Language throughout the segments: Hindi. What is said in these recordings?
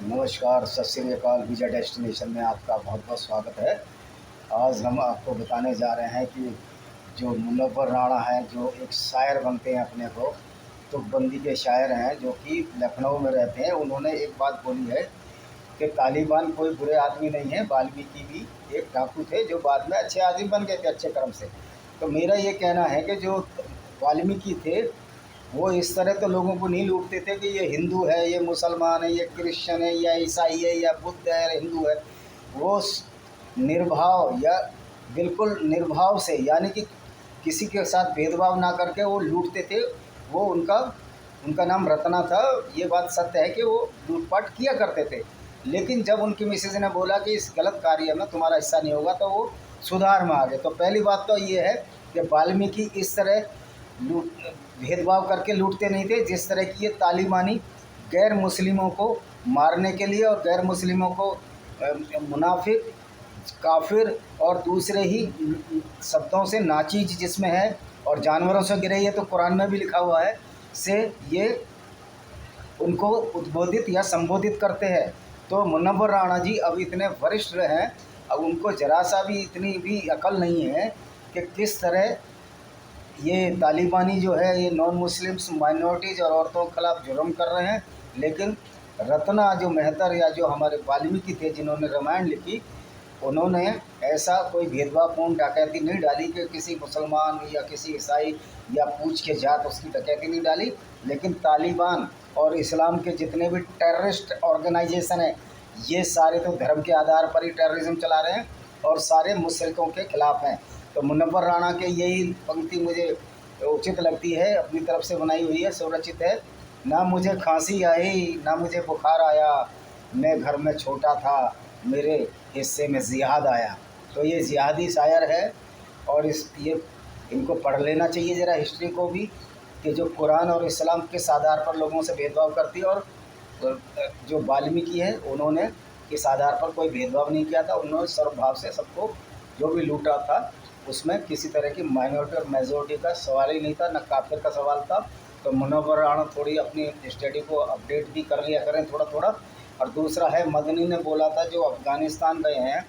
नमस्कार, सत श्री अकाल। वीज़ा डेस्टिनेशन में आपका बहुत बहुत स्वागत है। आज हम आपको बताने जा रहे हैं कि जो मुनव्वर राणा हैं, जो एक शायर बनते हैं अपने को, तो बंदी के शायर हैं जो कि लखनऊ में रहते हैं। उन्होंने एक बात बोली है कि तालिबान कोई बुरे आदमी नहीं है, वाल्मीकि भी एक डाकू थे जो बाद में अच्छे आदमी बन गए थे अच्छे कर्म से। तो मेरा ये कहना है कि जो वाल्मीकि थे वो इस तरह तो लोगों को नहीं लूटते थे कि ये हिंदू है, ये मुसलमान है, ये क्रिश्चियन है, या ईसाई है, या बुद्ध है, हिंदू है। वो निर्भाव या बिल्कुल निर्भाव से, यानी कि किसी के साथ भेदभाव ना करके वो लूटते थे। वो उनका उनका नाम रत्ना था। ये बात सत्य है कि वो लूटपाट किया करते थे। लेकिन जब उनकी मिसेज ने बोला कि इस गलत कार्य में तुम्हारा हिस्सा नहीं होगा, तो वो सुधार में आ गए। तो पहली बात तो ये है कि वाल्मीकि इस तरह लूट भेदभाव करके लूटते नहीं थे जिस तरह की ये तालिबानी गैर मुस्लिमों को मारने के लिए और गैर मुस्लिमों को मुनाफिक, काफिर और दूसरे ही शब्दों से नाचीज जिसमें है और जानवरों से गिरे, ये तो कुरान में भी लिखा हुआ है, से ये उनको उद्बोधित या संबोधित करते हैं। तो मुनव्वर राणा जी अब इतने वरिष्ठ हैं, अब उनको ज़रा सा भी इतनी भी अकल नहीं है कि किस तरह ये तालिबानी जो है ये नॉन मुस्लिम्स, माइनॉरिटीज़ और औरतों के खिलाफ जुर्म कर रहे हैं। लेकिन रत्ना जो मेहतर या जो हमारे वाल्मीकि थे जिन्होंने रामायण लिखी, उन्होंने ऐसा कोई भेदभावपूर्ण डकैती नहीं डाली कि किसी मुसलमान या किसी ईसाई या पूछ के जात उसकी डकैती नहीं डाली। लेकिन तालिबान और इस्लाम के जितने भी टेररिस्ट ऑर्गेनाइजेशन हैं, ये सारे तो धर्म के आधार पर ही टेररिज्म चला रहे हैं और सारे मुश्रिकों के ख़िलाफ़ हैं। तो मुनव्वर राणा के यही पंक्ति मुझे उचित लगती है, अपनी तरफ से बनाई हुई है, सुरक्षित है। ना मुझे खांसी आई, ना मुझे बुखार आया, मैं घर में छोटा था, मेरे हिस्से में जिहाद आया। तो ये जिहादी शायर है और इस ये इनको पढ़ लेना चाहिए ज़रा हिस्ट्री को भी, कि जो कुरान और इस्लाम किस आधार पर लोगों से भेदभाव करती है। और जो वाल्मीकि है उन्होंने इस आधार पर कोई भेदभाव नहीं किया था। उन्होंने सर्वभाव से सबको जो भी लूटा था उसमें किसी तरह की माइनॉरिटी और मेजॉरिटी का सवाल ही नहीं था, न काफिर का सवाल था। तो मुनव्वर राणा थोड़ी अपनी स्टडी को अपडेट भी कर लिया करें थोड़ा थोड़ा। और दूसरा है, मदनी ने बोला था जो अफ़गानिस्तान गए हैं,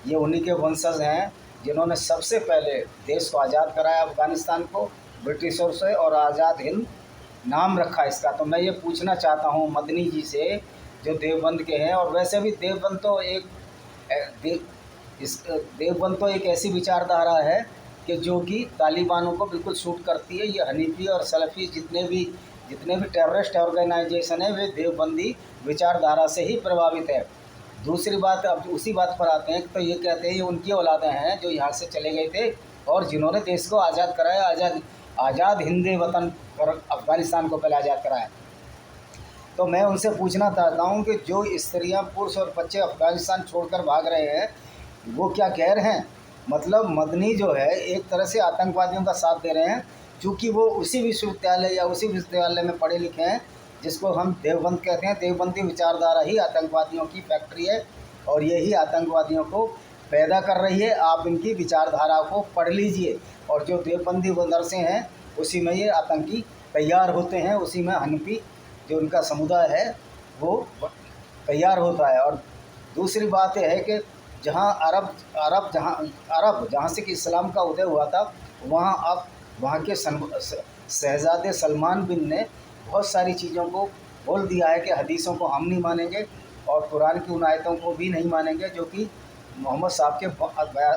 ये उन्हीं के वंशज हैं जिन्होंने सबसे पहले देश को आज़ाद कराया, अफ़गानिस्तान को ब्रिटिशों से, और आज़ाद हिंद नाम रखा इसका। तो मैं ये पूछना चाहता हूँ मदनी जी से, जो देवबंद के हैं। और वैसे भी देवबंद तो एक दे, इस देवबंद तो एक ऐसी विचारधारा है कि जो कि तालिबानों को बिल्कुल सूट करती है। ये हनीफी और सलफ़ी जितने भी टेररिस्ट ऑर्गेनाइजेशन है, वे देवबंदी विचारधारा से ही प्रभावित है। दूसरी बात, अब उसी बात पर आते हैं, तो ये कहते हैं ये उनकी औलादें हैं जो यहाँ से चले गए थे और जिन्होंने देश को आज़ाद कराया, आज़ाद हिंद वतन और अफ़गानिस्तान को पहले आज़ाद कराया। तो मैं उनसे पूछना चाहता हूँ कि जो स्त्रियाँ, पुरुष और बच्चे अफ़गानिस्तान छोड़कर भाग रहे हैं, वो क्या गैर हैं? मतलब मदनी जो है एक तरह से आतंकवादियों का साथ दे रहे हैं, चूँकि वो उसी विश्वविद्यालय या उसी विश्वविद्यालय में पढ़े लिखे हैं जिसको हम देवबंद कहते हैं। देवबंदी विचारधारा ही आतंकवादियों की फैक्ट्री है और यही आतंकवादियों को पैदा कर रही है। आप इनकी विचारधारा को पढ़ लीजिए, और जो देवबंदी मदरसे हैं उसी में ये आतंकी तैयार होते हैं, उसी में हनफी जो उनका समुदाय है वो तैयार होता है। और दूसरी बात यह है कि जहाँ अरब जहाँ से कि इस्लाम का उदय हुआ था, वहाँ अब वहाँ के शहज़ादे सलमान बिन ने बहुत सारी चीज़ों को बोल दिया है कि हदीसों को हम नहीं मानेंगे और कुरान की उन आयतों को भी नहीं मानेंगे जो कि मोहम्मद साहब के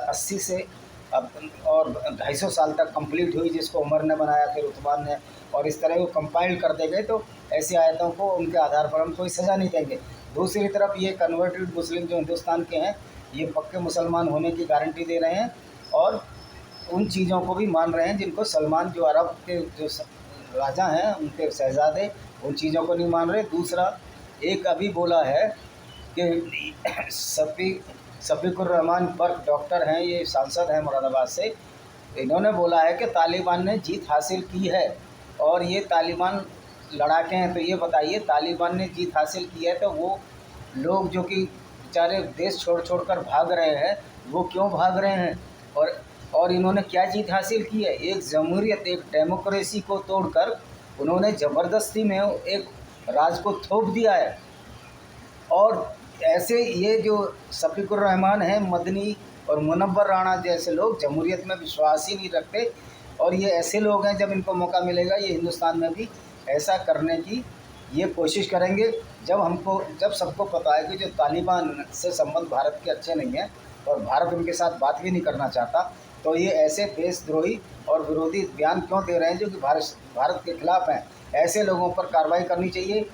80 से अब और 250 साल तक कंप्लीट हुई, जिसको उमर ने बनाया, फिर उस्मान ने, और इस तरह वो कंपाइल करते गए। तो ऐसी आयतों को उनके आधार पर हम कोई सज़ा नहीं देंगे। दूसरी तरफ ये कन्वर्टेड मुस्लिम जो हिंदुस्तान के हैं, ये पक्के मुसलमान होने की गारंटी दे रहे हैं और उन चीज़ों को भी मान रहे हैं जिनको सलमान, जो अरब के जो राजा हैं, उनके शहज़ादे, उन चीज़ों को नहीं मान रहे। दूसरा, एक अभी बोला है कि शफीकुर्रहमान बर्क डॉक्टर हैं, ये सांसद हैं मुरादाबाद से, इन्होंने बोला है कि तालिबान ने जीत हासिल की है और ये तालिबान लड़ाके हैं। तो ये बताइए, तालिबान ने जीत हासिल की है तो वो लोग जो कि बेचारे देश छोड़ कर भाग रहे हैं, वो क्यों भाग रहे हैं? और इन्होंने क्या जीत हासिल की है? एक जमहूरियत, एक डेमोक्रेसी को तोड़कर उन्होंने ज़बरदस्ती में एक राज को थोप दिया है। और ऐसे ये जो शफीकुर रहमान हैं, मदनी और मुनव्वर राणा जैसे लोग जमहूरियत में विश्वास ही नहीं रखते, और ये ऐसे लोग हैं, जब इनको मौका मिलेगा ये हिंदुस्तान में भी ऐसा करने की ये कोशिश करेंगे। जब सबको पता है कि जो तालिबान से संबंध भारत के अच्छे नहीं हैं और भारत उनके साथ बात भी नहीं करना चाहता, तो ये ऐसे देशद्रोही और विरोधी बयान क्यों दे रहे हैं जो कि भारत के खिलाफ हैं। ऐसे लोगों पर कार्रवाई करनी चाहिए।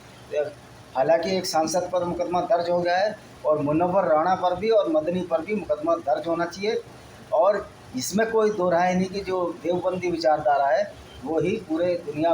हालांकि एक सांसद पर मुकदमा दर्ज हो गया है और मुनव्वर राणा पर भी और मदनी पर भी मुकदमा दर्ज होना चाहिए, और इसमें कोई दो राय नहीं कि जो देवबंदी विचारधारा है वो ही पूरे दुनिया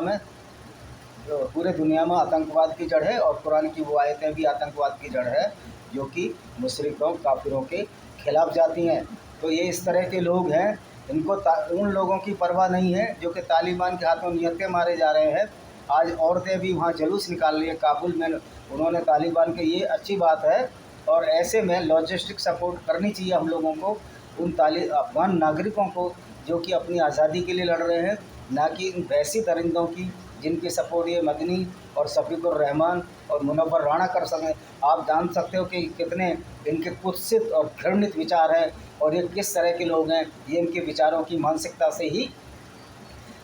में आतंकवाद की जड़ है, और कुरान की वो आयतें भी आतंकवाद की जड़ है जो कि मुशरिकों काफिरों के खिलाफ जाती हैं। तो ये इस तरह के लोग हैं, इनको उन लोगों की परवाह नहीं है जो कि तालिबान के हाथों निहत्थे मारे जा रहे हैं। आज औरतें भी वहाँ जुलूस निकाल रही है काबुल में, उन्होंने तालिबान के, ये अच्छी बात है। और ऐसे में लॉजिस्टिक सपोर्ट करनी चाहिए हम लोगों को, उन अफगान नागरिकों को जो कि अपनी आज़ादी के लिए लड़ रहे हैं, ना कि इन वैसी दरिंदों की जिनकी सपोर्ट ये मदनी और शफीकुर रहमान और मुनव्वर राणा कर सकें। आप जान सकते हो कि कितने इनके कुत्सित और घृणित विचार हैं और ये किस तरह के लोग हैं, ये इनके विचारों की मानसिकता से ही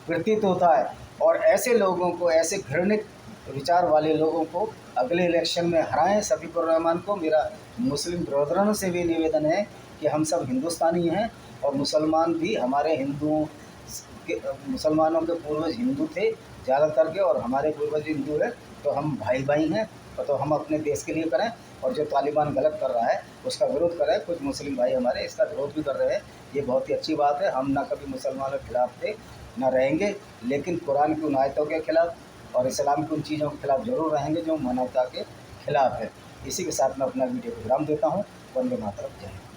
प्रतीत होता है। और ऐसे लोगों को, ऐसे घृणित विचार वाले लोगों को अगले इलेक्शन में हराएं। शफीकुर रहमान को मेरा मुस्लिम ब्रदरों से भी निवेदन है कि हम सब हिंदुस्तानी हैं और मुसलमान भी, हमारे मुसलमानों के पूर्वज हिंदू थे ज़्यादातर के, और हमारे पूर्वज हिंदू हैं, तो हम भाई भाई हैं। तो हम अपने देश के लिए करें, और जो तालिबान गलत कर रहा है उसका विरोध करें। कुछ मुस्लिम भाई हमारे इसका विरोध भी कर रहे हैं, ये बहुत ही अच्छी बात है। हम ना कभी मुसलमानों के खिलाफ थे ना रहेंगे, लेकिन कुरान की उन आयतों के खिलाफ और इस्लाम की उन चीज़ों के खिलाफ ज़रूर रहेंगे जो मानवता के खिलाफ है। इसी के साथ मैं अपना वीडियो को विराम देता हूँ। वंदे मातरम। जय हिंद।